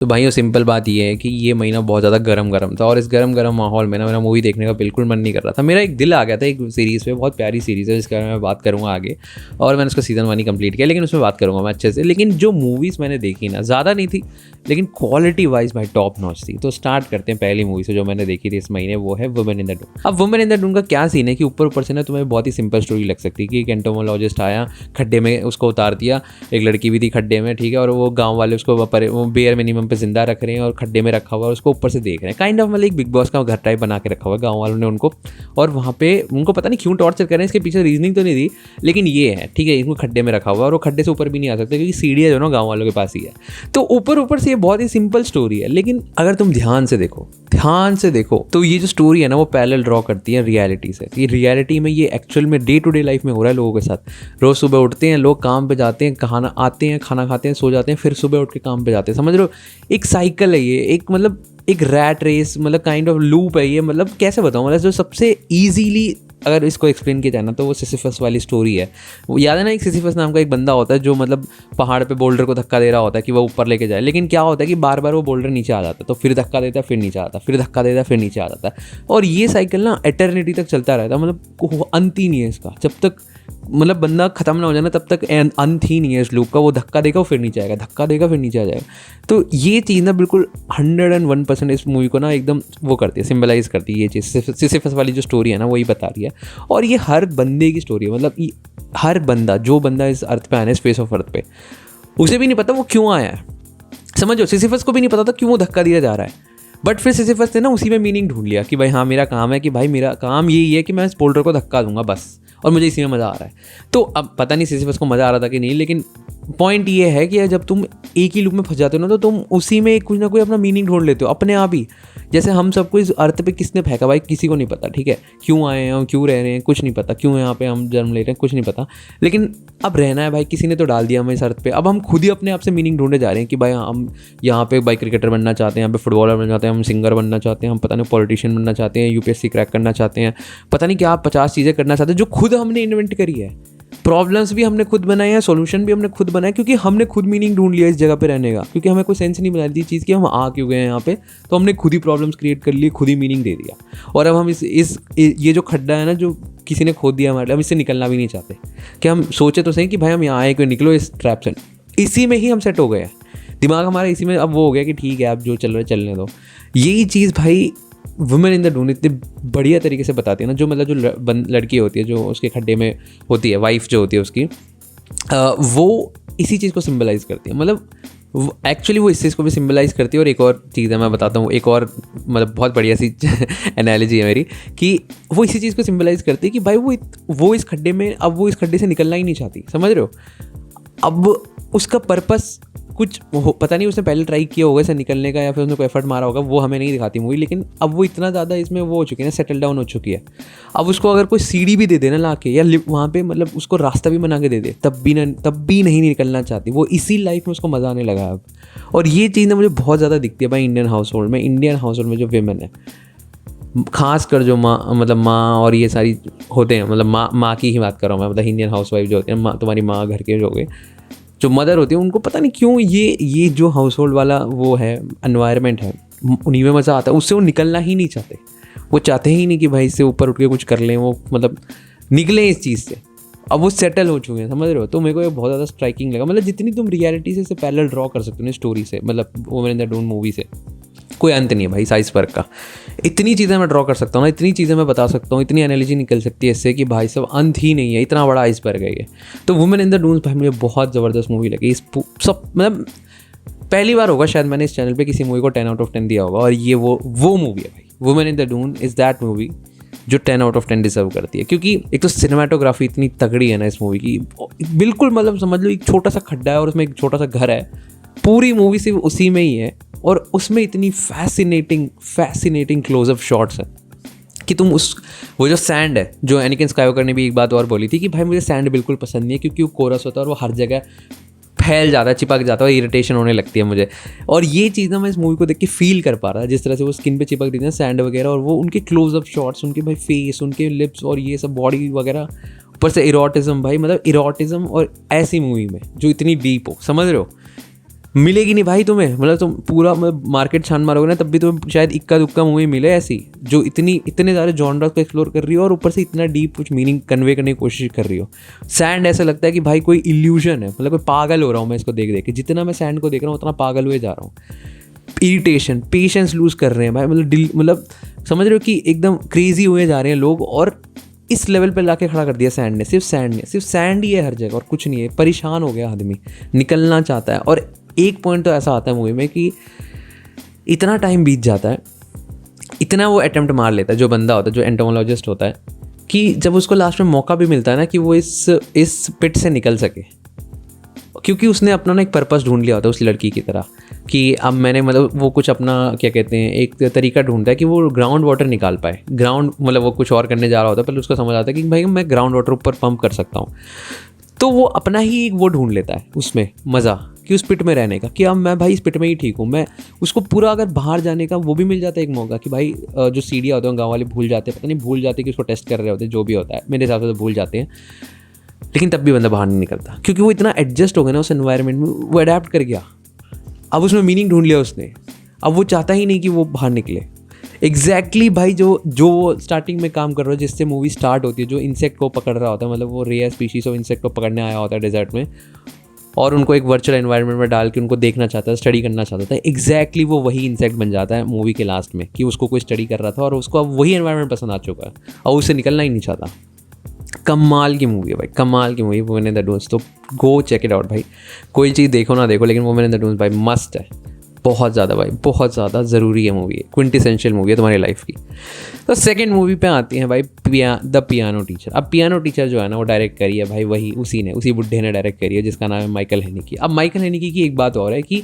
तो भाइयों सिंपल बात ये है कि ये महीना बहुत ज़्यादा गरम था और इस गरम माहौल में ना मेरा मूवी देखने का बिल्कुल मन नहीं कर रहा था। मेरा एक दिल आ गया था एक सीरीज़ पे, बहुत प्यारी सीरीज़ है जिसके बारे में मैं बात करूँगा आगे, और मैंने उसका सीज़न 1 ही कंप्लीट किया, लेकिन उसमें बात करूँगा मैं अच्छे से। लेकिन जो मूवीज़ मैंने देखी ना, ज़्यादा नहीं थी लेकिन क्वालिटी वाइज भाई टॉप नॉच थी। तो स्टार्ट करते हैं पहली मूवी से जो मैंने देखी थी इस महीने, वो है वुमेन इन द डून। अब वुमेन इन द डून का क्या सीन है कि ऊपर से ना तुम्हें बहुत ही सिंपल स्टोरी लग सकती है कि एक एंटोमोलॉजिस्ट आया, खड्डे में उसको उतार दिया, एक लड़की भी थी खड्डे में, ठीक है, और वो गाँव वाले उसको वो बेयर मिनिमम पे जिंदा रख रहे हैं और खड्डे में रखा हुआ है, उसको ऊपर से देख रहे हैं। काइंड ऑफ मतलब एक बिग बॉस का घर टाइप बना के रखा हुआ है गाँव वालों ने उनको, और वहाँ पे उनको पता नहीं क्यों टॉर्चर कर रहे हैं, इसके पीछे रीजनिंग तो नहीं दी, लेकिन ये है ठीक है, इनको खड्डे में रखा हुआ है और वो खड्डे से ऊपर भी नहीं आ सकते क्योंकि सीढ़ियाँ जो ना गाँव वालों के पास ही है। तो ऊपर से ये बहुत ही सिंपल स्टोरी है, लेकिन अगर तुम ध्यान से देखो तो ये जो स्टोरी है ना वो पैरेलल ड्रॉ करती है रियलिटी से। ये रियलिटी में ये एक्चुअल में डे टू डे लाइफ में हो रहा है लोगों के साथ। रोज़ सुबह उठते हैं लोग, काम पे जाते हैं, खाना आते हैं, खाना खाते हैं, सो जाते हैं, फिर सुबह उठ के काम पे जाते हैं। समझ लो एक साइकिल है ये, एक मतलब एक रैट रेस, मतलब काइंड ऑफ लूप है ये। मतलब कैसे बताऊँ, मतलब जो सबसे ईजीली अगर इसको एक्सप्लेन किया जाए ना तो वो सिसिफस वाली स्टोरी है। वो याद है ना, एक सिसिफस नाम का एक बंदा होता है जो मतलब पहाड़ पे बोल्डर को धक्का दे रहा होता है कि वो ऊपर लेके जाए, लेकिन क्या होता है कि बार बार वो बोल्डर नीचे आ जाता है, तो फिर धक्का देता है, फिर नीचे आता है, फिर धक्का देता है, फिर नीचे आ जाता है। और ये साइकिल ना एटर्निटी तक चलता रहता है, मतलब अंत ही नहीं है इसका। जब तक मतलब बंदा खत्म ना हो जाए ना तब तक अंत ही नहीं है इस लूप का। वो धक्का देगा फिर नीचे आएगा, धक्का देगा फिर नीचे आ जाएगा। तो ये चीज़ ना बिल्कुल 101% इस मूवी को ना एकदम वो करती है, सिंबलाइज करती है। ये चीज़ सिसिफस वाली जो स्टोरी है ना वही बता रही है, और ये हर बंदे की स्टोरी है। मतलब हर बंदा, जो बंदा इस अर्थ पे आया है, इस फेस ऑफ अर्थ पे, उसे भी नहीं पता वो क्यों आया है। समझो, सिसिफस को भी नहीं पता था क्यों वो धक्का दिया जा रहा है, बट फिर सिसिफस ने ना उसी में मीनिंग ढूंढ लिया कि भाई हाँ मेरा काम है कि भाई मेरा काम यही है कि मैं इस बोल्डर को धक्का दूंगा बस, और मुझे इसी में मज़ा आ रहा है। तो अब पता नहीं सिसिफस को मज़ा आ रहा था कि नहीं, लेकिन पॉइंट ये है कि जब तुम एक ही लूप में फंस जाते हो ना तो तुम उसी में कुछ ना कोई अपना मीनिंग ढूंढ लेते हो अपने आप ही। जैसे हम सबको इस अर्थ पे किसने फेंका भाई, किसी को नहीं पता, ठीक है, क्यों आए हैं हम, क्यों रह रहे हैं, कुछ नहीं पता, क्यों यहाँ पे हम जन्म ले रहे हैं, कुछ नहीं पता, लेकिन अब रहना है भाई, किसी ने तो डाल दिया हमें इस अर्थ पे। अब हम खुद ही अपने आप से मीनिंग ढूंढने जा रहे हैं कि भाई हम यहाँ पे भाई क्रिकेटर बनना चाहते हैं, यहाँ पे फुटबॉलर बनना चाहते हैं, हम सिंगर बनना चाहते हैं, हम पता नहीं पॉलिटिशियन बनना चाहते हैं, यूपीएससी क्रैक करना चाहते हैं, पता नहीं क्या 50 चीज़ें करना चाहते हैं जो खुद हमने इन्वेंट करी है। प्रॉब्लम्स भी हमने खुद बनाए हैं, सॉल्यूशन भी हमने खुद बनाए, क्योंकि हमने खुद मीनिंग ढूंढ लिया इस जगह पे रहने का। क्योंकि हमें कोई सेंस नहीं बना रही थी चीज़ की हम आ क्यों गए हैं यहाँ पे, तो हमने खुद ही प्रॉब्लम्स क्रिएट कर लिए, खुद ही मीनिंग दे दिया। और अब हम ये जो खड्डा है ना जो किसी ने खोद दिया हमारे लिए, हम इससे निकलना भी नहीं चाहते। कि हम सोचे तो सही कि भाई हम यहाँ आए क्यों, निकलो इस ट्रैप से, इसी में ही हम सेट हो गए हैं। दिमाग हमारा इसी में अब वो हो गया कि ठीक है आप जो चल रहे चलने दो। यही चीज़ भाई वुमेन इन द डून इतने बढ़िया तरीके से बताती है ना। जो मतलब जो लड़की होती है जो उसके खड्डे में होती है, वाइफ जो होती है उसकी, वो इसी चीज़ को सिंबलाइज करती है। मतलब एक्चुअली वो इस चीज़ को भी सिंबलाइज करती है। और एक और चीज़ है मैं बताता हूँ, एक और मतलब बहुत बढ़िया सी एनालॉजी है मेरी, कि वो इसी चीज़ को सिंबलाइज करती है कि भाई वो इस खड्डे में, अब वो इस खड्डे से निकलना ही नहीं चाहती, समझ रहे हो। अब उसका पर्पस कुछ पता नहीं, उसने पहले ट्राई किया होगा इसे निकलने का या फिर उसने कोई एफर्ट मारा होगा, वो हमें नहीं दिखाती मूवी, लेकिन अब वो इतना ज़्यादा इसमें वो हो चुकी है ना, सेटल डाउन हो चुकी है। अब उसको अगर कोई सीढ़ी भी दे देना ला के, या वहाँ पे मतलब उसको रास्ता भी बना के दे दे, तब भी नहीं निकलना चाहती वो। इसी लाइफ में उसको मज़ा आने लगा अब। और ये चीज़ ना मुझे बहुत ज़्यादा दिखती है भाई इंडियन हाउस होल्ड में जो वेमेन है, खास कर जो माँ और ये सारी होते हैं, मतलब माँ की ही बात कर रहा हूँ मैं, मतलब इंडियन हाउस वाइफ जो होते हैं, माँ, तुम्हारी माँ घर के जो हो गए, जो मदर होती है, उनको पता नहीं क्यों ये जो हाउस होल्ड वाला वो है एनवायरनमेंट है, उन्हीं में मज़ा आता है। उससे वो निकलना ही नहीं चाहते, वो चाहते ही नहीं कि भाई इससे ऊपर उठ के कुछ कर लें, वो मतलब निकलें इस चीज़ से। अब वो सेटल हो चुके हैं, समझ रहे हो। तो मेरे को ये बहुत ज़्यादा स्ट्राइकिंग लगा। मतलब जितनी तुम रियलिटी से पैरेलल ड्रॉ कर सकते हो ना स्टोरी से, मतलब women in the Dune movie से, कोई अंत नहीं है भाई साइज वर्क का। इतनी चीज़ें मैं ड्रॉ कर सकता हूँ ना, इतनी चीज़ें मैं बता सकता हूँ, इतनी एनालॉजी निकल सकती है इससे कि भाई सब अंत ही नहीं है, इतना बड़ा आइसबर्ग है ये। तो वुमेन इन द डून्स भाई मुझे बहुत ज़बरदस्त मूवी लगी। इस सब मतलब पहली बार होगा शायद मैंने इस चैनल पे किसी मूवी को 10 आउट ऑफ 10 दिया होगा, और ये वो मूवी है भाई। Women in the Dune is that movie जो 10 आउट ऑफ 10 डिजर्व करती है। क्योंकि एक तो सिनेमाटोग्राफी इतनी तगड़ी है ना इस मूवी की, बिल्कुल मतलब समझ लो एक छोटा सा खड्डा है और उसमें एक छोटा सा घर है, पूरी मूवी सिर्फ उसी में ही है, और उसमें इतनी फैसिनेटिंग क्लोजअप शॉट्स हैं कि तुम वो जो सैंड है, जो एनिकन स्काईवॉकर ने भी एक बात और बोली थी कि भाई मुझे सैंड बिल्कुल पसंद नहीं है, क्योंकि वो कोरस होता है और वो हर जगह फैल जाता है, चिपक जाता है, इरिटेशन होने लगती है मुझे। और ये चीज़ ना मैं इस मूवी को देख के फील कर पा रहा था, जिस तरह से वो स्किन पे चिपक देती है सैंड वगैरह, और वो उनके क्लोजअप शॉट्स, उनके भाई फेस, उनके लिप्स और ये सब बॉडी वगैरह, ऊपर से इरोटिज्म भाई, मतलब इरोटिज्म और ऐसी मूवी में जो इतनी डीप हो, समझ रहे हो। मिलेगी नहीं भाई तुम्हें, मतलब तुम पूरा मार्केट छान मारोगे ना तब भी तुम्हें शायद इक्का दुक्का मूवी मिले ऐसी जो इतने सारे जॉनर्स को एक्सप्लोर कर रही हो और ऊपर से इतना डीप कुछ मीनिंग कन्वे करने की कोशिश कर रही हो। सैंड ऐसा लगता है कि भाई कोई इल्यूजन है, मतलब कोई पागल हो रहा हूँ मैं इसको देख देख के, जितना मैं सैंड को देख रहा हूँ उतना पागल हुए जा रहा हूँ। इरिटेशन, पेशेंस लूज कर रहे हैं भाई, मतलब समझ रहे हो कि एकदम क्रेजी हुए जा रहे हैं लोग, और इस लेवल पे लाके खड़ा कर दिया सैंड ने, सिर्फ सैंड ही है हर जगह और कुछ नहीं है। परेशान हो गया आदमी, निकलना चाहता है। और एक पॉइंट तो ऐसा आता है मूवी में कि इतना टाइम बीत जाता है, इतना वो अटेम्प्ट मार लेता है जो बंदा होता है, जो एंटोमोलॉजिस्ट होता है, कि जब उसको लास्ट में मौका भी मिलता है ना कि वो इस पिट से निकल सके, क्योंकि उसने अपना ना एक पर्पस ढूंढ लिया होता है उस लड़की की तरह कि अब मैंने मतलब वो कुछ अपना क्या कहते हैं एक तरीका ढूंढता है कि वो ग्राउंड वाटर निकाल पाए। ग्राउंड मतलब वो कुछ और करने जा रहा होता है, पहले उसको समझ आता है कि भाई मैं ग्राउंड वाटर ऊपर पंप कर सकता हूँ। तो वो अपना ही एक वो ढूंढ लेता है उसमें मज़ा कि उस पिट में रहने का, कि अब मैं भाई इस पिट में ही ठीक हूँ। मैं उसको पूरा अगर बाहर जाने का वो भी मिल जाता है एक मौका कि भाई जो सीढ़ियाँ होते हैं गाँव वाले भूल जाते हैं, पता नहीं भूल जाते कि उसको टेस्ट कर रहे होते हैं, जो भी होता है मेरे हिसाब से तो भूल जाते हैं, लेकिन तब भी बंदा बाहर नहीं निकलता क्योंकि वो इतना एडजस्ट हो गया ना उस एनवायरनमेंट में, वो अडेप्ट कर गया। अब उसमें मीनिंग ढूंढ लिया उसने, अब वो चाहता ही नहीं कि वो बाहर निकले। एग्जैक्टली भाई जो स्टार्टिंग में काम कर रहा है, जिससे मूवी स्टार्ट होती है, जो इंसेक्ट को पकड़ रहा होता है, मतलब वो रेयर स्पीशीज ऑफ इंसेक्ट को पकड़ने आया होता है डेजर्ट में, और उनको एक वर्चुअल एनवायरनमेंट में डाल के उनको देखना चाहता है, स्टडी करना चाहता था। एग्जैक्टली वो वही इंसेक्ट बन जाता है मूवी के लास्ट में, कि उसको कोई स्टडी कर रहा था और उसको अब वही एनवायरनमेंट पसंद आ चुका है और उससे निकलना ही नहीं चाहता। कमाल की मूवी है भाई, कमाल की movie women in the dunes. तो गो चेक इट आउट भाई, कोई चीज़ देखो ना देखो, लेकिन वुमेन इन द डून्स भाई मस्त है, बहुत ज़्यादा भाई, बहुत ज़्यादा ज़रूरी है मूवी है, क्विंटेसेंशियल मूवी है तुम्हारी लाइफ की। तो सेकंड मूवी पे आती है भाई द पियानो टीचर। अब पियानो टीचर जो है ना वो डायरेक्ट करी है भाई वही उसी बुड्ढे ने डायरेक्ट करी है जिसका नाम है माइकल हेनिकी। अब माइकल हेनिकी की एक बात और है कि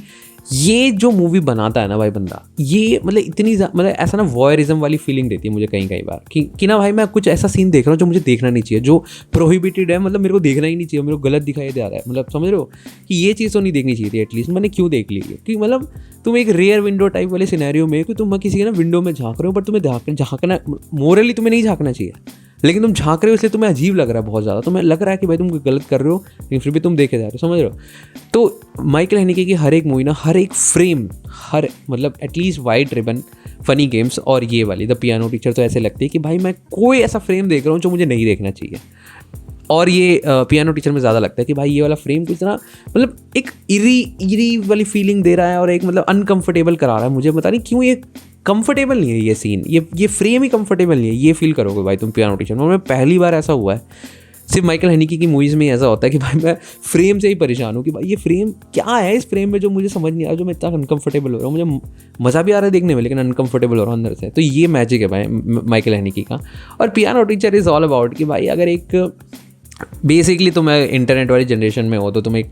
ये जो मूवी बनाता है ना भाई बंदा, ये मतलब इतनी मतलब ऐसा ना वॉयरिज्म वाली फीलिंग देती है मुझे कई बार कि ना भाई मैं कुछ ऐसा सीन देख रहा हूँ जो मुझे देखना नहीं चाहिए, जो प्रोहिबिटेड है, मतलब मेरे को देखना ही नहीं चाहिए, मेरे को गलत दिखाई दे रहा है, मतलब समझ रहे हो कि ये चीज़ तो नहीं देखनी चाहिए थी एटलीस्ट, मैंने क्यों देख ली कि मतलब तुम एक रेयर विंडो टाइप वाले सिनेरियो में कि तुम किसी के ना विंडो में झाँक रहे हो, पर तुम्हें झाँकना मोरली तुम्हें नहीं झाँकना चाहिए, लेकिन तुम झाँक रहे हो इसलिए तुम्हें अजीब लग रहा है बहुत ज़्यादा, तुम्हें लग रहा है कि भाई तुम गलत कर रहे हो, लेकिन फिर भी तुम देखे जा रहे हो, समझ रहे हो। तो माइकल हेनिकी की हर एक मूवी ना, हर एक फ्रेम, हर मतलब at least white ribbon, funny games और ये वाली द पियानो टीचर तो ऐसे लगती है कि भाई मैं कोई ऐसा फ्रेम देख रहा हूँ जो मुझे नहीं देखना चाहिए। और ये पियानो टीचर में ज़्यादा लगता है कि भाई ये वाला फ्रेम कुछ ना मतलब एक इरी वाली फीलिंग दे रहा है और एक मतलब अनकंफर्टेबल करा रहा है मुझे, पता नहीं क्यों ये कंफर्टेबल नहीं है ये सीन, ये फ्रेम ही कंफर्टेबल नहीं है, ये फील करोगे भाई तुम पियानो टीचर में। और मैं पहली बार ऐसा हुआ है, सिर्फ माइकल हेनिकी की मूवीज़ में ऐसा होता है कि भाई मैं फ्रेम से ही परेशान हूँ कि भाई ये फ्रेम क्या है, इस फ्रेम में जो मुझे समझ नहीं आ रहा, जो मैं इतना अनकंफर्टेबल हो रहा हूँ, मुझे मज़ा भी आ रहा है देखने में लेकिन अनकंफर्टेबल हो रहा हूँ अंदर से। तो ये मैजिक है भाई माइकल हेनिकी का। और piano teacher is all about कि भाई अगर एक बेसिकली तुम इंटरनेट वाली जनरेशन में हो तो तुम एक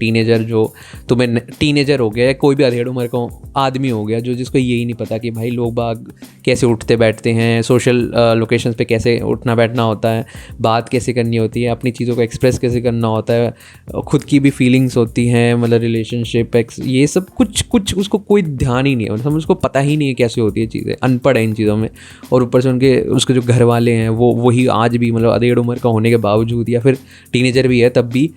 तुम्हें टीनेजर हो गया, कोई भी अधेड़ उम्र का आदमी हो गया जो जिसको यही नहीं पता कि भाई लोग बाग कैसे उठते बैठते हैं, सोशल लोकेशंस पे कैसे उठना बैठना होता है, बात कैसे करनी होती है, अपनी चीज़ों को एक्सप्रेस कैसे करना होता है, खुद की भी फीलिंग्स होती हैं, मतलब रिलेशनशिप ये सब कुछ उसको कोई ध्यान ही नहीं है, मतलब उसको पता ही नहीं है कैसे होती है चीज़ें, अनपढ़ है इन चीज़ों में। और ऊपर से उसके जो घर वाले हैं वो वही आज भी मतलब अधेड़ उम्र का होने के बावजूद या फिर टीनेजर भी है तब भी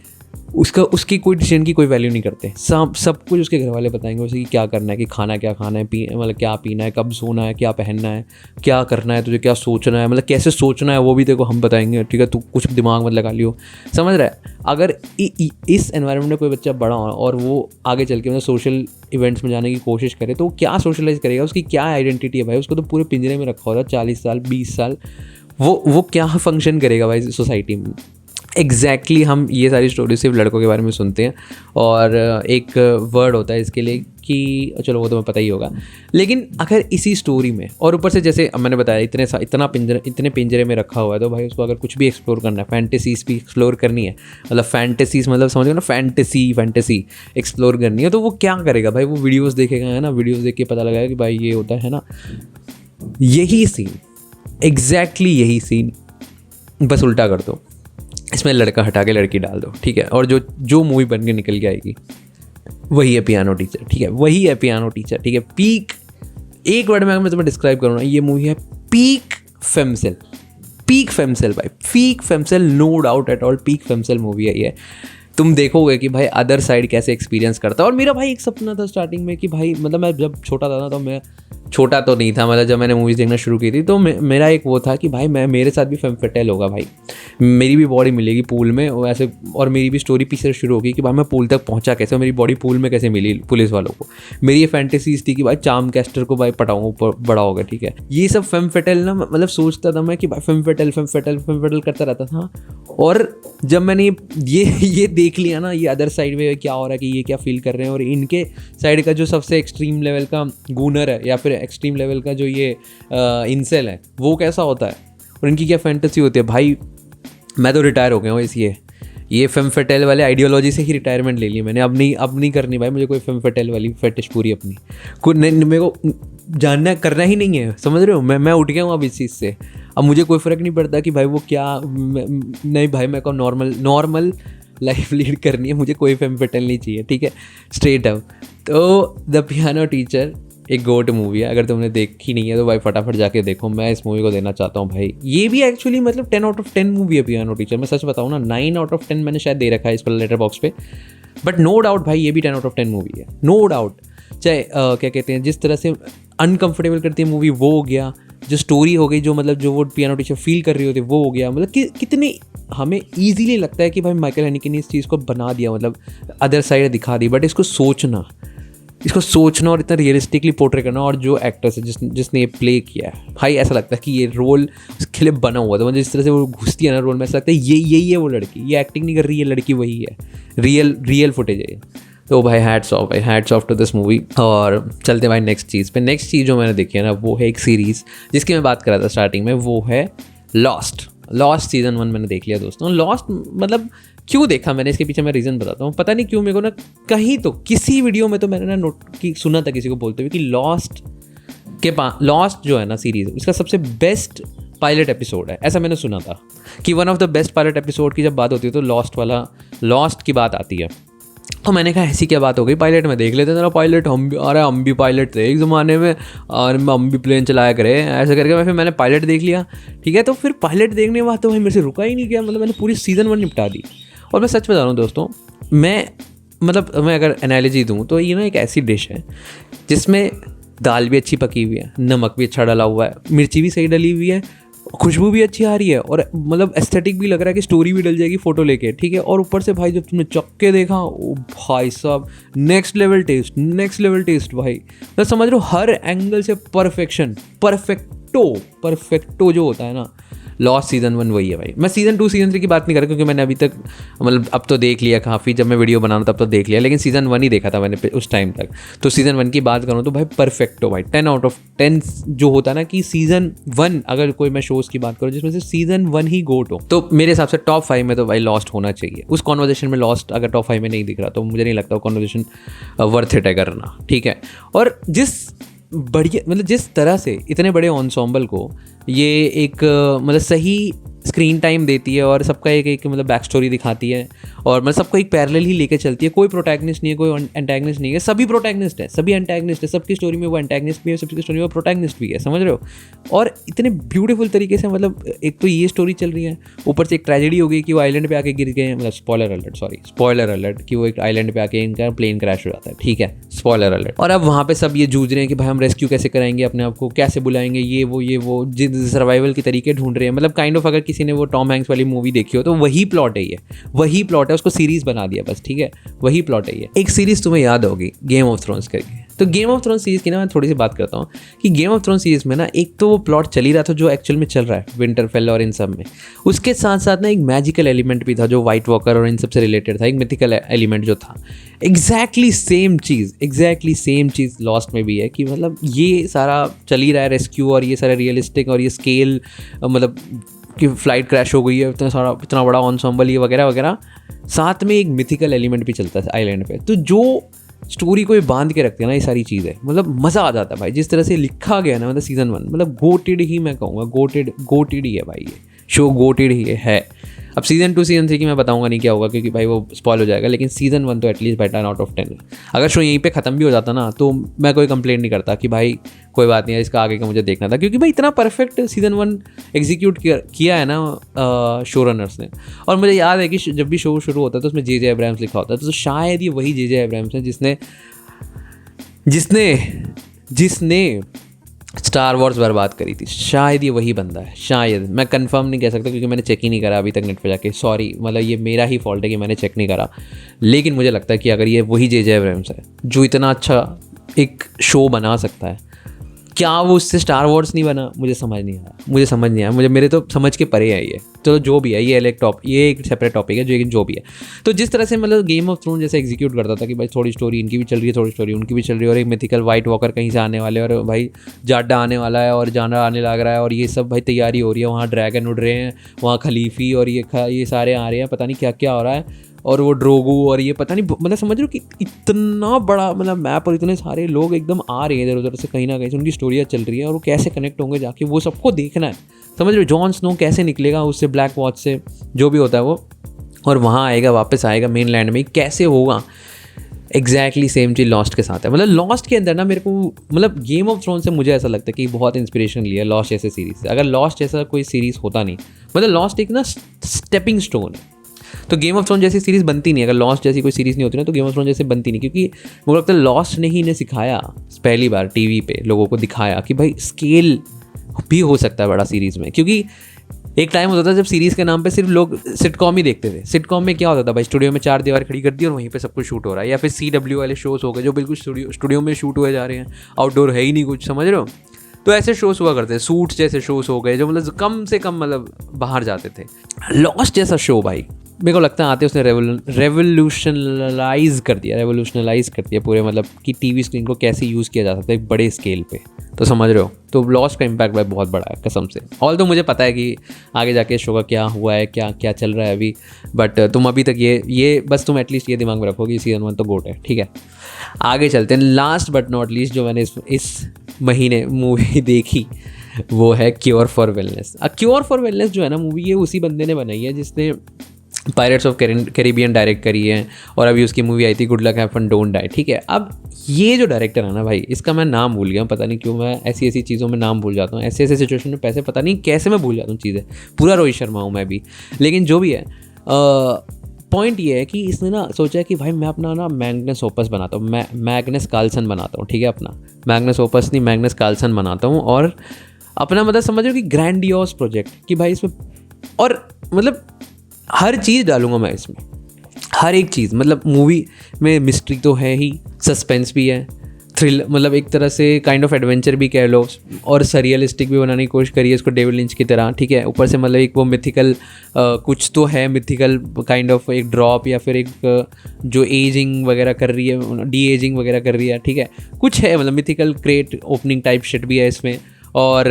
उसकी कोई डिसीजन की कोई वैल्यू नहीं करते। सब कुछ उसके घर वाले बताएंगे उसे कि क्या करना है, कि खाना क्या खाना है, मतलब क्या पीना है, कब सोना है, क्या पहनना है, क्या करना है, तुझे क्या सोचना है, मतलब कैसे सोचना है वो भी देखो हम बताएंगे, ठीक है, तू कुछ दिमाग मत लगा लियो, समझ रहा है। अगर इस एनवायरनमेंट में कोई बच्चा बड़ा हो और वो आगे चल के मतलब सोशल इवेंट्स में जाने की कोशिश करे तो वो क्या सोशलाइज करेगा, उसकी क्या आइडेंटिटी है भाई, उसको तो पूरे पिंजरे में रखा होता है 40 साल 20 साल, वो क्या फंक्शन करेगा भाई सोसाइटी में। एग्जैक्टली हम ये सारी स्टोरी सिर्फ लड़कों के बारे में सुनते हैं और एक वर्ड होता है इसके लिए कि चलो वो तो मैं पता ही होगा, लेकिन अगर इसी स्टोरी में और ऊपर से जैसे मैंने बताया इतने पिंजरे में रखा हुआ है तो भाई उसको अगर कुछ भी एक्सप्लोर करना है, फैंटेसीज भी एक्सप्लोर करनी है, मतलब फैंटेसीज मतलब समझो ना फैंटेसी एक्सप्लोर करनी है तो वो क्या करेगा भाई, वो वीडियोज़ देखेगा, है ना, वीडियोज़ देख के पता लगाएगा कि भाई ये होता है ना, यही सीन एग्जैक्टली यही सीन बस उल्टा कर दो, इसमें लड़का हटा के लड़की डाल दो, ठीक है, और जो मूवी बन के निकल के आएगी वही है पियानो टीचर, ठीक है, वही है पियानो टीचर, ठीक है। पीक, एक वर्ड में अगर मैं तुम्हें डिस्क्राइब करूँ ना, ये मूवी है पीक फेमसेल भाई, पीक फेमसेल, no doubt at all, peak फेमसेल मूवी है ये। तुम देखोगे कि भाई अदर साइड कैसे एक्सपीरियंस करता है। और मेरा भाई एक सपना था स्टार्टिंग में कि भाई मतलब मैं जब छोटा था ना, तो मैं छोटा तो नहीं था, मतलब जब मैंने मूवीज़ देखना शुरू की थी तो मेरा एक वो था कि भाई मैं मेरे साथ भी फेम फटेल होगा भाई, मेरी भी बॉडी मिलेगी पूल में वैसे, और मेरी भी स्टोरी पीछे शुरू होगी कि भाई मैं पूल तक पहुंचा कैसे, मेरी बॉडी पूल में कैसे मिली पुलिस वालों को। मेरी ये फैंटेसीज थी कि भाई चार्म कैस्टर को भाई पटाऊँ ऊपर बड़ा होगा, ठीक है। ये सब फेम फटेल ना, मतलब सोचता था मैं कि भाई फेम फटेल करता रहता था। और जब मैंने ये देख लिया ना, ये अदर साइड में क्या हो रहा है, कि ये क्या फील कर रहे हैं, और इनके साइड का जो सबसे एक्सट्रीम लेवल का गूनर है या फिर एक्सट्रीम लेवल का जो ये इंसेल है वो कैसा होता है, और इनकी क्या फैंटेसी होती है। भाई मैं तो रिटायर हो गया हूँ ये फेम फटेल वाले आइडियोलॉजी से ही रिटायरमेंट ले ली मैंने। अब नहीं करनी भाई मुझे कोई फेम फटेल वाली फेटिश पूरी अपनी, कुछ मेरे को जानना करना ही नहीं है, समझ रहे हो। मैं उठ गया हूँ अब इस चीज़ से। अब मुझे कोई फ़र्क नहीं पड़ता कि भाई वो क्या, नहीं भाई मेरे को नॉर्मल लाइफ लीड करनी है, मुझे कोई फेम फटेल नहीं चाहिए, ठीक है, स्ट्रेट अप। तो द पियानो टीचर एक गोट मूवी है, अगर तुमने देखी नहीं है तो भाई फटाफट जाके देखो। मैं इस मूवी को देना चाहता हूँ भाई। ये भी एक्चुअली मतलब 10 आउट ऑफ 10 मूवी है पियानो टीचर। मैं सच बताऊँ ना, 9 आउट ऑफ 10 मैंने शायद दे रखा है इस पर लेटर बॉक्स पे, बट नो डाउट भाई ये भी 10 आउट ऑफ 10 मूवी है, नो डाउट। चाहे क्या कहते हैं, जिस तरह से अनकंफर्टेबल करती है मूवी वो हो गया, जो स्टोरी हो गई, जो मतलब जो वो पियानो टीचर फील कर रही होती है वो हो गया, मतलब कि कितने हमें ईजीली लगता है कि भाई माइकल हैनिके ने इस चीज़ को बना दिया, मतलब अदर साइड दिखा दी। बट इसको सोचना और इतना रियलिस्टिकली पोर्ट्रे करना, और जो एक्टर्स है जिसने ये प्ले किया है भाई, ऐसा लगता है कि ये रोल उसके लिए बना हुआ था। मतलब जिस तरह से वो घुसती है ना रोल में, ऐसा लगता है यही है वो लड़की, ये एक्टिंग नहीं कर रही है, लड़की वही है, रियल फुटेज है। तो भाई hats off to this movie. और चलते भाई नेक्स्ट चीज़ जो मैंने देखी है ना, वो है एक सीरीज़ जिसकी मैं बात कर रहा था स्टार्टिंग में, वो है लॉस्ट सीज़न 1 मैंने देख लिया दोस्तों। लॉस्ट मतलब क्यों देखा मैंने, इसके पीछे मैं रीज़न बताता हूँ। पता नहीं क्यों मेरे को ना कहीं तो किसी वीडियो में तो मैंने ना सुना था किसी को बोलते हुए कि लॉस्ट जो है ना सीरीज़, इसका सबसे बेस्ट पायलट एपिसोड है, ऐसा मैंने सुना था कि one of the best pilot episode की जब बात होती है तो लॉस्ट की बात आती है। तो मैंने कहा ऐसी क्या बात हो गई, पायलट में देख लेते थे पायलट, हम भी पायलट थे एक ज़माने में, और हम भी प्लेन चलाया करे, ऐसा करके फिर मैंने पायलट देख लिया, ठीक है। तो फिर पायलट देखने के बाद तो भाई मेरे से रुका ही नहीं गया, मतलब मैंने पूरी सीज़न 1 निपटा दी। और मैं सच बता रहा हूँ दोस्तों, मैं अगर एनालॉजी दूँ तो ये ना एक ऐसी डिश है जिसमें दाल भी अच्छी पकी हुई है, नमक भी अच्छा डला हुआ है, मिर्ची भी सही डली हुई है, खुशबू भी अच्छी आ रही है, और मतलब एस्थेटिक भी लग रहा है कि स्टोरी भी डल जाएगी फ़ोटो लेके, ठीक है। और ऊपर से भाई जब तुमने चक्के देखा, ओ भाई साहब नेक्स्ट लेवल टेस्ट भाई, तो समझ लो हर एंगल से परफेक्टो जो होता है ना, लॉस्ट सीज़न 1 वही है भाई। मैं सीज़न 2 सीज़न 3 की बात नहीं कर रहा क्योंकि मैंने अभी तक मतलब अब तो देख लिया काफ़ी, जब मैं वीडियो बना रहा तब तो देख लिया, लेकिन सीज़न 1 ही देखा था मैंने उस टाइम तक। तो सीज़न 1 की बात करूँ तो भाई परफेक्टो भाई 10 आउट ऑफ 10 जो होता है ना, कि सीज़न 1 अगर कोई मैं शोज़ की बात करूँ जिसमें से सीज़न 1 ही गोट हो, तो मेरे हिसाब से टॉप 5 में तो भाई लॉस्ट होना चाहिए। उस कॉन्वर्जेशन में लॉस्ट अगर टॉप 5 में नहीं दिख रहा तो मुझे नहीं लगता वो कॉन्वर्जेशन वर्थ इट है करना, ठीक है। और जिस तरह से इतने बड़े एंसेम्बल को ये एक मतलब सही स्क्रीन टाइम देती है, और सबका एक मतलब बैक स्टोरी दिखाती है, और मतलब सबको एक पैरेलल ही लेके चलती है। कोई प्रोटैगनिस्ट नहीं है, कोई एंटैगनिस्ट नहीं है, सभी प्रोटैगनिस्ट है, सभी एंटैगनिस्ट है। सबकी स्टोरी में वो एंटैगनिस्ट भी है, सबकी स्टोरी में वो प्रोटैगनिस्ट भी है, समझ रहे हो। और इतने ब्यूटीफुल तरीके से, मतलब एक तो ये स्टोरी चल रही है, ऊपर से एक ट्रेजेडी हो गई कि वो आइलैंड पे आके गिर गए, मतलब स्पॉइलर अलर्ट कि वो एक आइलैंड पे आके इनका प्लेन क्रैश हो जाता है, ठीक है, स्पॉइलर अलर्ट। और अब वहाँ पे सब ये जूझ रहे हैं कि भाई हम रेस्क्यू कैसे कराएंगे अपने आप को, कैसे बुलाएंगे, ये वो सर्वाइवल के तरीके ढूंढ रहे हैं। मतलब काइंड ऑफ अगर किसी ने वो टॉम हैंक्स वाली मूवी देखी हो तो वही प्लॉट है, उसको सीरीज बना दिया बस, ठीक है, वही प्लॉट है ये। एक सीरीज तुम्हें याद होगी गेम ऑफ थ्रोन्स करके, तो गेम ऑफ थ्रोन्स सीरीज की ना मैं थोड़ी सी बात करता हूँ कि गेम ऑफ थ्रोन्स सीरीज में ना एक तो वो प्लॉट चल ही रहा था जो एक्चुअल में चल रहा है विंटरफेल और इन सब में, उसके साथ साथ ना एक मैजिकल एलिमेंट भी था जो वाइट वॉकर और इन सब से रिलेटेड था, एक मिथिकल एलिमेंट जो था। एग्जैक्टली सेम चीज़ लॉस्ट में भी है कि मतलब ये सारा चल ही रहा है रेस्क्यू, और ये सारा रियलिस्टिक, और ये स्केल मतलब कि फ्लाइट क्रैश हो गई है, इतना बड़ा एंसेम्बल, ये वगैरह वगैरह, साथ में एक मिथिकल एलिमेंट भी चलता है आइलैंड पे। तो जो स्टोरी को बांध के रखते हैं ना ये सारी चीज़ें, मतलब मज़ा आ जाता है भाई। जिस तरह से लिखा गया ना, मतलब सीज़न 1 मतलब गोटेड ही मैं कहूँगा, गोटेड ही है भाई, ये शो गोटेड ही है। अब सीज़न 2 सीज़न 3 की मैं बताऊंगा नहीं क्या होगा, क्योंकि भाई वो स्पॉइल हो जाएगा, लेकिन सीज़न 1 तो एटलीस्ट भाई 10 आउट ऑफ 10 है। अगर शो यहीं पे ख़त्म भी हो जाता ना तो मैं कोई कंप्लेंट नहीं करता कि भाई कोई बात नहीं है, इसका आगे का मुझे देखना था, क्योंकि भाई इतना परफेक्ट सीज़न 1 एग्जीक्यूट किया है ना शो रनर्स ने। और मुझे याद है कि जब भी शो शुरू होता है तो उसमें जे अब्राहम्स लिखा होता है, तो शायद ये वही जे अब्राहम्स है जिसने स्टार वॉर्स बर्बाद करी थी। शायद ये वही बंदा है, शायद, मैं कंफर्म नहीं कह सकता क्योंकि मैंने चेक ही नहीं करा अभी तक नेट पे जाके, सॉरी, मतलब ये मेरा ही फॉल्ट है कि मैंने चेक नहीं करा। लेकिन मुझे लगता है कि अगर ये वही जे अब्राहम्स है जो इतना अच्छा एक शो बना सकता है, क्या वो उससे स्टार वॉर्स नहीं बना? मुझे समझ नहीं आया, मुझे मेरे तो समझ के परे है ये। तो जो भी है ये एक सेपरेट टॉपिक है, जो भी है। तो जिस तरह से मतलब गेम ऑफ थ्रोन जैसे एग्जीक्यूट करता था कि भाई थोड़ी स्टोरी इनकी भी चल रही है, थोड़ी स्टोरी उनकी भी चल रही है, और एक मिथिकल वाइट वॉकर कहीं से आने वाले, और भाई जाडा आने वाला है और जाना आने लग रहा है, और ये सब भाई तैयारी हो रही है, वहाँ ड्रैगन उड़ रहे हैं, वहाँ खलीफी और ये सारे आ रहे हैं, पता नहीं क्या क्या हो रहा है, और वो ड्रोगू और ये पता नहीं, मतलब समझ रहे हो कि इतना बड़ा मतलब मैप और इतने सारे लोग एकदम आ रहे हैं इधर उधर से, कहीं ना कहीं से उनकी स्टोरियाँ चल रही हैं, और वो कैसे कनेक्ट होंगे जाके वो सबको देखना है। समझ रहे हो, जॉन स्नो कैसे निकलेगा उससे, ब्लैक वॉच से, जो भी होता है वो, और वहाँ आएगा, वापस आएगा मेन लैंड में, कैसे होगा। एग्जैक्टली सेम चीज़ लॉस्ट के साथ है। मतलब लॉस्ट के अंदर ना मेरे को, मतलब गेम ऑफ थ्रोन से मुझे ऐसा लगता है कि बहुत इंस्पिरेशन लिया लॉस्ट जैसे सीरीज़ से। अगर लॉस्ट जैसा कोई सीरीज़ होता नहीं, मतलब लॉस्ट एक ना स्टेपिंग स्टोन है, तो गेम ऑफ थ्रोन जैसी सीरीज़ बनती नहीं। अगर लॉस्ट जैसी कोई सीरीज़ नहीं होती ना तो गेम ऑफ थ्रोन जैसे बनती नहीं, क्योंकि मुझे लगता है लॉस्ट ने ही इन्हें सिखाया, पहली बार टीवी पे लोगों को दिखाया कि भाई स्केल भी हो सकता है बड़ा सीरीज़ में। क्योंकि एक टाइम होता था जब सीरीज़ के नाम पे सिर्फ लोग सिटकॉम ही देखते थे। सिटकॉम में क्या होता था भाई, स्टूडियो में 4 दीवार खड़ी कर दी और वहीं पे सब कुछ शूट हो रहा है, या फिर CW वाले शोज़ हो गए जो बिल्कुल स्टूडियो में शूट हुए जा रहे हैं, आउटडोर है ही नहीं कुछ, समझ रहे हो। तो ऐसे शोज़ हुआ करते हैं, सूट्स जैसे शोज़ हो गए जो मतलब कम से कम मतलब बाहर जाते थे। लॉस्ट जैसा शो भाई मेरे को लगता है आते उसने रेवोल्यूशनलाइज कर दिया पूरे, मतलब कि टीवी स्क्रीन को कैसे यूज़ किया जा सकता है एक बड़े स्केल पे, तो समझ रहे हो। तो लॉस्ट का इम्पैक्ट भाई बहुत बड़ा है कसम से। ऑल तो मुझे पता है कि आगे जाके शो का क्या हुआ है, क्या क्या चल रहा है अभी, बट तुम अभी तक ये बस तुम एटलीस्ट ये दिमाग में रखो कि सीज़न 1 तो गोट है, ठीक है। आगे चलते हैं। लास्ट बट नॉट लीस्ट जो मैंने इस महीने मूवी देखी वो है cure for wellness. Cure for wellness जो है ना मूवी, ये उसी बंदे ने बनाई है जिसने पायरेट्स ऑफ कैरिबियन डायरेक्ट करी है, और अभी उसकी मूवी आई थी good luck have fun don't die, ठीक है। अब ये जो डायरेक्टर है ना भाई, इसका मैं नाम भूल गया, पता नहीं क्यों मैं ऐसी चीज़ों में नाम भूल जाता हूँ, ऐसे सिचुएशन में पैसे पता नहीं कैसे मैं भूल जाता हूँ चीज़ें, पूरा रोहित शर्मा हूँ मैं भी। लेकिन जो भी है पॉइंट ये है कि इसने ना सोचा कि भाई मैं अपना ना मैग्नस ओपस बनाता हूँ, मैं मैग्नस कार्लसन बनाता हूँ, ठीक है, अपना मैग्नस ओपस नहीं मैग्नस कार्लसन बनाता हूँ, और अपना मतलब समझ रहे हो कि ग्रैंडियोस प्रोजेक्ट कि भाई इसमें, और मतलब हर चीज़ डालूंगा मैं इसमें, हर एक चीज़। मतलब मूवी में मिस्ट्री तो है ही, सस्पेंस भी है, थ्रिल, मतलब एक तरह से काइंड ऑफ एडवेंचर भी कह लो, और सरियलिस्टिक भी बनाने की कोशिश करी है इसको डेविड लिंच की तरह, ठीक है। ऊपर से मतलब एक वो मिथिकल कुछ तो है, मिथिकल काइंड ऑफ एक ड्रॉप, या फिर एक जो एजिंग वगैरह कर रही है, डी एजिंग वगैरह कर रही है, ठीक है, कुछ है, मतलब mythical crate opening type shit भी है इसमें। और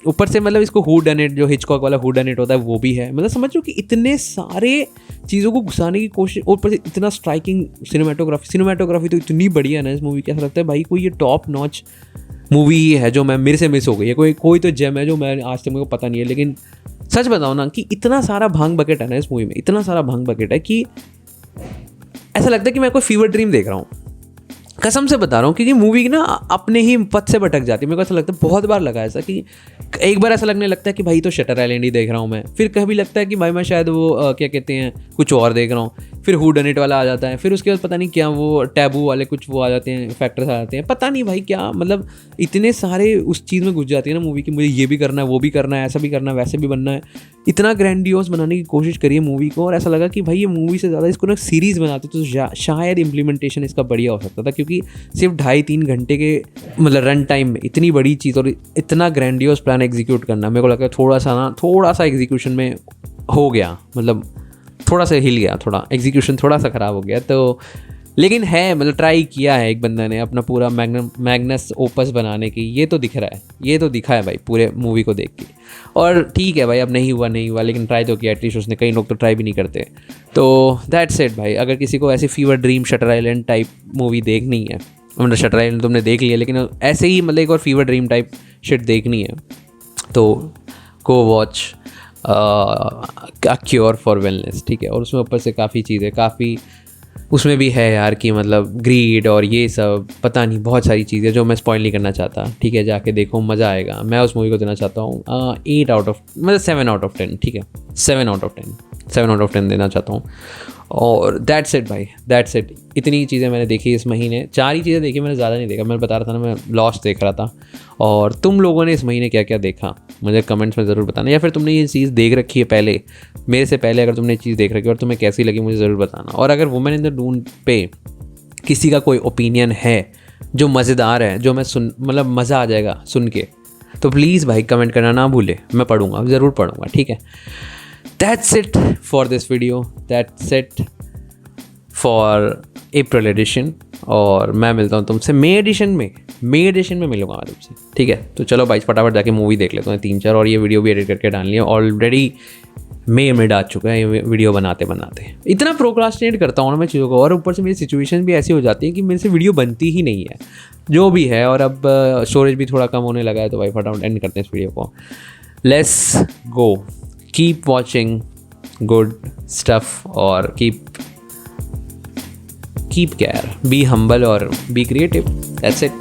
ऊपर से मतलब इसको हू डन इट, जो हिचकॉक वाला हू डन इट होता है वो भी है। मतलब समझ लो कि इतने सारे चीज़ों को घुसाने की कोशिश, और ऊपर से इतना स्ट्राइकिंग सिनेमाटोग्राफी तो इतनी बढ़िया है ना इस मूवी की, ऐसा लगता है भाई कोई ये टॉप नॉच मूवी ही है जो मैं मेरे से मिस हो गई है, कोई तो जेम है जो मैं आज तक मेरे को पता नहीं है। लेकिन सच बताओ ना कि इतना सारा भांग बकेट है ना इस मूवी में, इतना सारा भांग बकेट है कि ऐसा लगता है कि मैं कोई फीवर ड्रीम देख रहा हूँ, कसम से बता रहा हूँ। क्योंकि मूवी ना अपने ही पथ से भटक जाती है। मेरे को ऐसा लगता है, बहुत बार लगा ऐसा कि एक बार ऐसा लगने लगता है कि भाई तो शटर आइलैंड ही देख रहा हूँ मैं, फिर कभी लगता है कि भाई मैं शायद वो क्या कहते हैं कुछ और देख रहा हूँ, फिर हू डन इट वाला आ जाता है, फिर उसके बाद पता नहीं क्या वो टैबू वाले कुछ वो आ जाते हैं, फैक्टर्स आ जाते हैं, पता नहीं भाई क्या, मतलब इतने सारे उस चीज़ में घुस जाती है ना मूवी की, मुझे ये भी करना है, वो भी करना है, ऐसा भी करना है, वैसे भी बनना है। इतना ग्रैंडियोस बनाने की कोशिश करी है मूवी को, और ऐसा लगा कि भाई ये मूवी से ज़्यादा इसको ना सीरीज़ बनाते तो शायद इम्प्लीमेंटेशन इसका बढ़िया हो सकता था। क्योंकि सिर्फ 2.5-3 घंटे के मतलब रन टाइम में इतनी बड़ी चीज़ और इतना ग्रैंडियोस प्लान एग्जीक्यूट करना, मेरे को लगता है थोड़ा सा एग्जीक्यूशन में हो गया, मतलब थोड़ा सा हिल गया, थोड़ा एग्जीक्यूशन थोड़ा सा ख़राब हो गया। तो लेकिन है, मतलब ट्राई किया है एक बंदे ने अपना पूरा मैग्नस ओपस बनाने की, ये तो दिख रहा है, ये तो दिखा है भाई पूरे मूवी को देख के। और ठीक है भाई, अब नहीं हुआ लेकिन ट्राई तो किया एटलीस्ट उसने, कई लोग तो ट्राई भी नहीं करते। तो दैट्स इट भाई। अगर किसी को ऐसी fever dream shutter island type movie देखनी है, मतलब शटर आइलैंड तुमने देख लिया, लेकिन ऐसे ही मतलब एक और फीवर ड्रीम टाइप शिट देखनी है तो go watch cure for wellness, ठीक है। और उसमें ऊपर से काफ़ी चीज़ें, काफ़ी उसमें भी है यार कि मतलब ग्रीड और ये सब पता नहीं बहुत सारी चीज़ें जो मैं स्पॉइल नहीं करना चाहता, ठीक है। जाके देखो, मज़ा आएगा। मैं उस मूवी को देना चाहता हूँ 8 आउट ऑफ, मतलब 7 आउट ऑफ 10, ठीक है। 7 आउट ऑफ 10, 7 आउट ऑफ 10 देना चाहता हूँ। और दैट्स इट भाई, दैट्स इट। इतनी चीज़ें मैंने देखी इस महीने, 4 ही चीज़ें देखी, मैंने ज़्यादा नहीं देखा। मैं बता रहा था ना, मैं लॉस्ट देख रहा था। और तुम लोगों ने इस महीने क्या क्या देखा मुझे कमेंट्स में ज़रूर बताना, या फिर तुमने ये चीज़ देख रखी है पहले, मेरे से पहले अगर तुमने ये चीज़ देख रखी है और तुम्हें कैसी लगी मुझे ज़रूर बताना। और अगर वुमेन इन द डून पे किसी का कोई ओपिनियन है जो मज़ेदार है, जो मैं मतलब मज़ा आ जाएगा सुन के, तो प्लीज़ भाई कमेंट करना ना भूले, मैं पढ़ूँगा, ज़रूर पढ़ूँगा, ठीक है। That's it for this video, that's it for April edition. और मैं मिलता हूँ तुमसे मई एडिशन में मिलूंगा मैं तुमसे, ठीक है। तो चलो भाई फटाफट जाके मूवी देख लेता हूँ 3-4, और ये वीडियो भी एडिट करके डालनी है। ऑलरेडी मई में डाल चुका है ये वीडियो बनाते इतना प्रोक्रास्टिनेट करता हूँ ना मैं चीज़ों को, और ऊपर से मेरी सिचुएशन भी ऐसी हो जाती है कि मेरे से वीडियो बनती ही नहीं है जो भी है। और अब स्टोरेज भी थोड़ा कम होने लगा है, तो भाई फटाफट एंड करते हैं इस वीडियो को। Let's go, keep watching good stuff, और कीप केयर, बी हम्बल और बी क्रिएटिव। That's it.